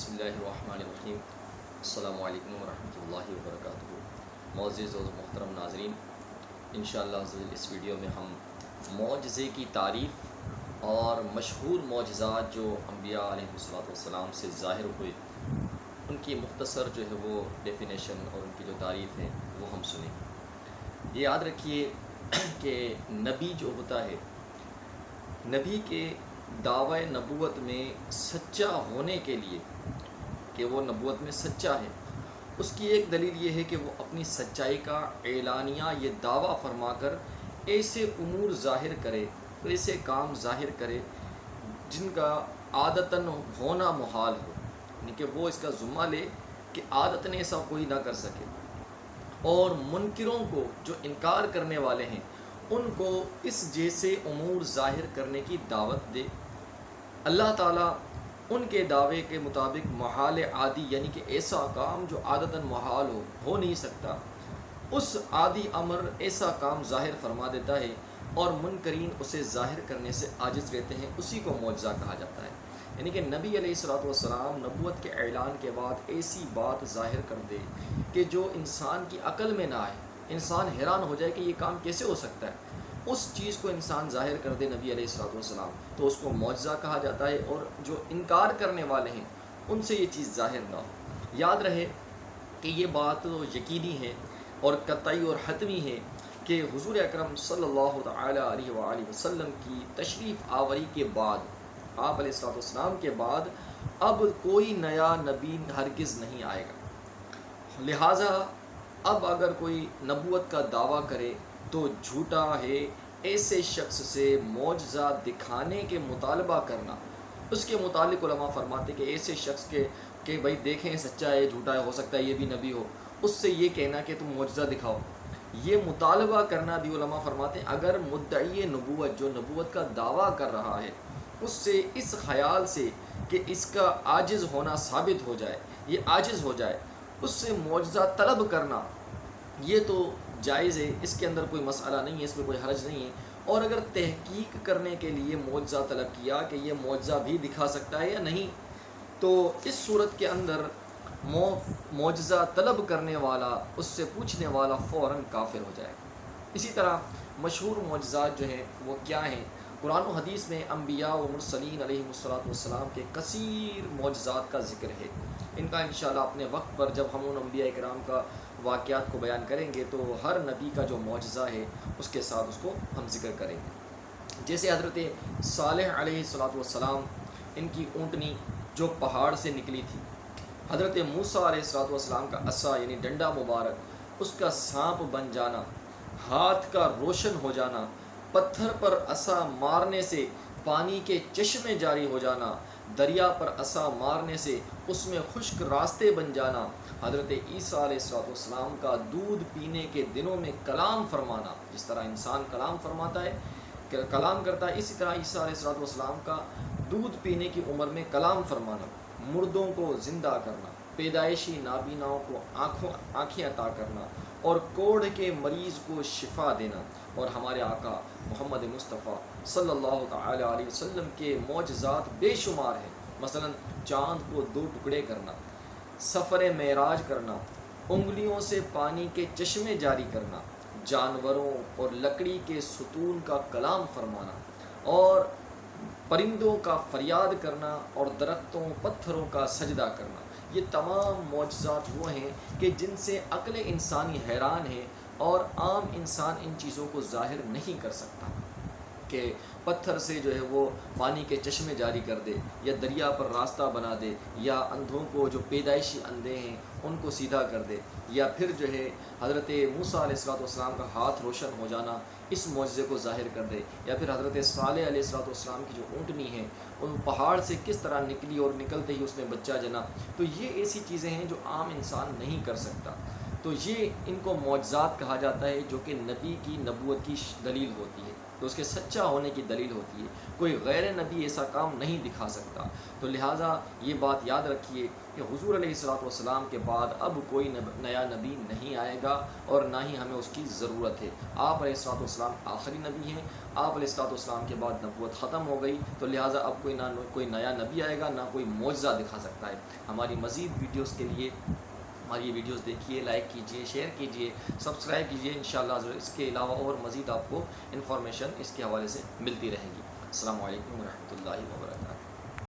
بسم اللہ الرحمن الرحیم۔ السلام علیکم ورحمۃ اللہ وبرکاتہ۔ معزز و محترم ناظرین، انشاءاللہ اس ویڈیو میں ہم معجزے کی تعریف اور مشہور معجزات جو انبیاء علیہ السلام سے ظاہر ہوئے ان کی مختصر جو ہے وہ ڈیفینیشن اور ان کی جو تعریف ہے وہ ہم سنیں۔ یہ یاد رکھیے کہ نبی جو ہوتا ہے، نبی کے دعوی نبوت میں سچا ہونے کے لیے کہ وہ نبوت میں سچا ہے، اس کی ایک دلیل یہ ہے کہ وہ اپنی سچائی کا اعلانیہ یہ دعویٰ فرما کر ایسے امور ظاہر کرے، ایسے کام ظاہر کرے جن کا عادتاً ہونا محال ہو، یعنی کہ وہ اس کا ذمہ لے کہ عادتاً ایسا کوئی نہ کر سکے، اور منکروں کو جو انکار کرنے والے ہیں ان کو اس جیسے امور ظاہر کرنے کی دعوت دے۔ اللہ تعالیٰ ان کے دعوے کے مطابق محال عادی، یعنی کہ ایسا کام جو عادتاً محال ہو نہیں سکتا، اس عادی امر ایسا کام ظاہر فرما دیتا ہے، اور منکرین اسے ظاہر کرنے سے عاجز رہتے ہیں، اسی کو معجزہ کہا جاتا ہے۔ یعنی کہ نبی علیہ السلام نبوت کے اعلان کے بعد ایسی بات ظاہر کر دے کہ جو انسان کی عقل میں نہ آئے، انسان حیران ہو جائے کہ یہ کام کیسے ہو سکتا ہے، اس چیز کو انسان ظاہر کر دے نبی علیہ السلام، تو اس کو معجزہ کہا جاتا ہے، اور جو انکار کرنے والے ہیں ان سے یہ چیز ظاہر نہ ہو۔ یاد رہے کہ یہ بات یقینی ہے اور قطعی اور حتمی ہے کہ حضور اکرم صلی اللہ تعالی علیہ وآلہ وسلم کی تشریف آوری کے بعد، آپ علیہ السلام کے بعد اب کوئی نیا نبی ہرگز نہیں آئے گا، لہٰذا اب اگر کوئی نبوت کا دعویٰ کرے تو جھوٹا ہے۔ ایسے شخص سے معجزہ دکھانے کے مطالبہ کرنا، اس کے متعلق علماء فرماتے کہ ایسے شخص کہ بھائی دیکھیں سچا ہے جھوٹا ہے، ہو سکتا ہے یہ بھی نبی ہو، اس سے یہ کہنا کہ تم معجزہ دکھاؤ، یہ مطالبہ کرنا بھی علماء فرماتے ہیں اگر مدعی نبوت جو نبوت کا دعویٰ کر رہا ہے اس سے اس خیال سے کہ اس کا عاجز ہونا ثابت ہو جائے، یہ عاجز ہو جائے، اس سے معجزہ طلب کرنا یہ تو جائز ہے، اس کے اندر کوئی مسئلہ نہیں ہے، اس میں کوئی حرج نہیں ہے۔ اور اگر تحقیق کرنے کے لیے معجزہ طلب کیا کہ یہ معجزہ بھی دکھا سکتا ہے یا نہیں، تو اس صورت کے اندر معجزہ طلب کرنے والا، اس سے پوچھنے والا فوراً کافر ہو جائے گا۔ اسی طرح مشہور معجزات جو ہیں وہ کیا ہیں؟ قرآن و حدیث میں انبیاء و مرسلین علیہ السلام کے کثیر معجزات کا ذکر ہے۔ ان کا انشاءاللہ اپنے وقت پر جب ہم ان انبیاء کرام کا واقعات کو بیان کریں گے تو ہر نبی کا جو معجزہ ہے اس کے ساتھ اس کو ہم ذکر کریں گے۔ جیسے حضرت صالح علیہ السلام، ان کی اونٹنی جو پہاڑ سے نکلی تھی، حضرت موسیٰ علیہ السلام کا عصا یعنی ڈنڈا مبارک، اس کا سانپ بن جانا، ہاتھ کا روشن ہو جانا، پتھر پر عصا مارنے سے پانی کے چشمے جاری ہو جانا، دریا پر عصا مارنے سے اس میں خشک راستے بن جانا، حضرت عیسیٰ علیہ السلام کا دودھ پینے کے دنوں میں کلام فرمانا، جس طرح انسان کلام فرماتا ہے، کلام کرتا ہے، اسی طرح عیسیٰ علیہ السلام کا دودھ پینے کی عمر میں کلام فرمانا، مردوں کو زندہ کرنا، پیدائشی نابیناؤں کو آنکھیں عطا کرنا، اور کوڑھ کے مریض کو شفا دینا۔ اور ہمارے آقا محمد مصطفیٰ صلی اللہ تعالی علیہ وسلم کے معجزات بے شمار ہیں، مثلا چاند کو 2 ٹکڑے کرنا، سفر معراج کرنا، انگلیوں سے پانی کے چشمے جاری کرنا، جانوروں اور لکڑی کے ستون کا کلام فرمانا، اور پرندوں کا فریاد کرنا، اور درختوں پتھروں کا سجدہ کرنا۔ یہ تمام معجزات وہ ہیں کہ جن سے عقل انسانی حیران ہے، اور عام انسان ان چیزوں کو ظاہر نہیں کر سکتا کہ پتھر سے جو ہے وہ پانی کے چشمے جاری کر دے، یا دریا پر راستہ بنا دے، یا اندھوں کو جو پیدائشی اندھے ہیں ان کو سیدھا کر دے، یا پھر جو ہے حضرت موسیٰ علیہ السلام کا ہاتھ روشن ہو جانا، اس معجزے کو ظاہر کر دے، یا پھر حضرت صالح علیہ السلام کی جو اونٹنی ہے ان پہاڑ سے کس طرح نکلی اور نکلتے ہی اس میں بچہ جنا۔ تو یہ ایسی چیزیں ہیں جو عام انسان نہیں کر سکتا، تو یہ ان کو معجزات کہا جاتا ہے جو کہ نبی کی نبوت کی دلیل ہوتی ہے۔ تو اس کے سچا ہونے کی دلیل ہوتی ہے. کوئی غیر نبی ایسا کام نہیں دکھا سکتا. تو لہٰذا یہ بات یاد رکھیے کہ حضور علیہ الصلوۃ والسلام کے بعد اب کوئی نیا نبی نہیں آئے گا اور نہ ہی ہمیں اس کی ضرورت ہے. آپ علیہ الصلوۃ والسلام آخری نبی ہیں. آپ علیہ الصلوۃ والسلام کے بعد نبوت ختم ہو گئی. تو لہٰذا اب کوئی نیا نبی آئے گا، نہ کوئی معجزہ دکھا سکتا ہے. ہماری مزید ویڈیوز کے لیے ہماری ویڈیوز دیکھیے، لائک کیجئے، شیئر کیجئے، سبسکرائب کیجئے. انشاءاللہ اس کے علاوہ اور مزید آپ کو انفارمیشن اس کے حوالے سے ملتی رہے گی. السلام علیکم ورحمۃ اللہ وبرکاتہ.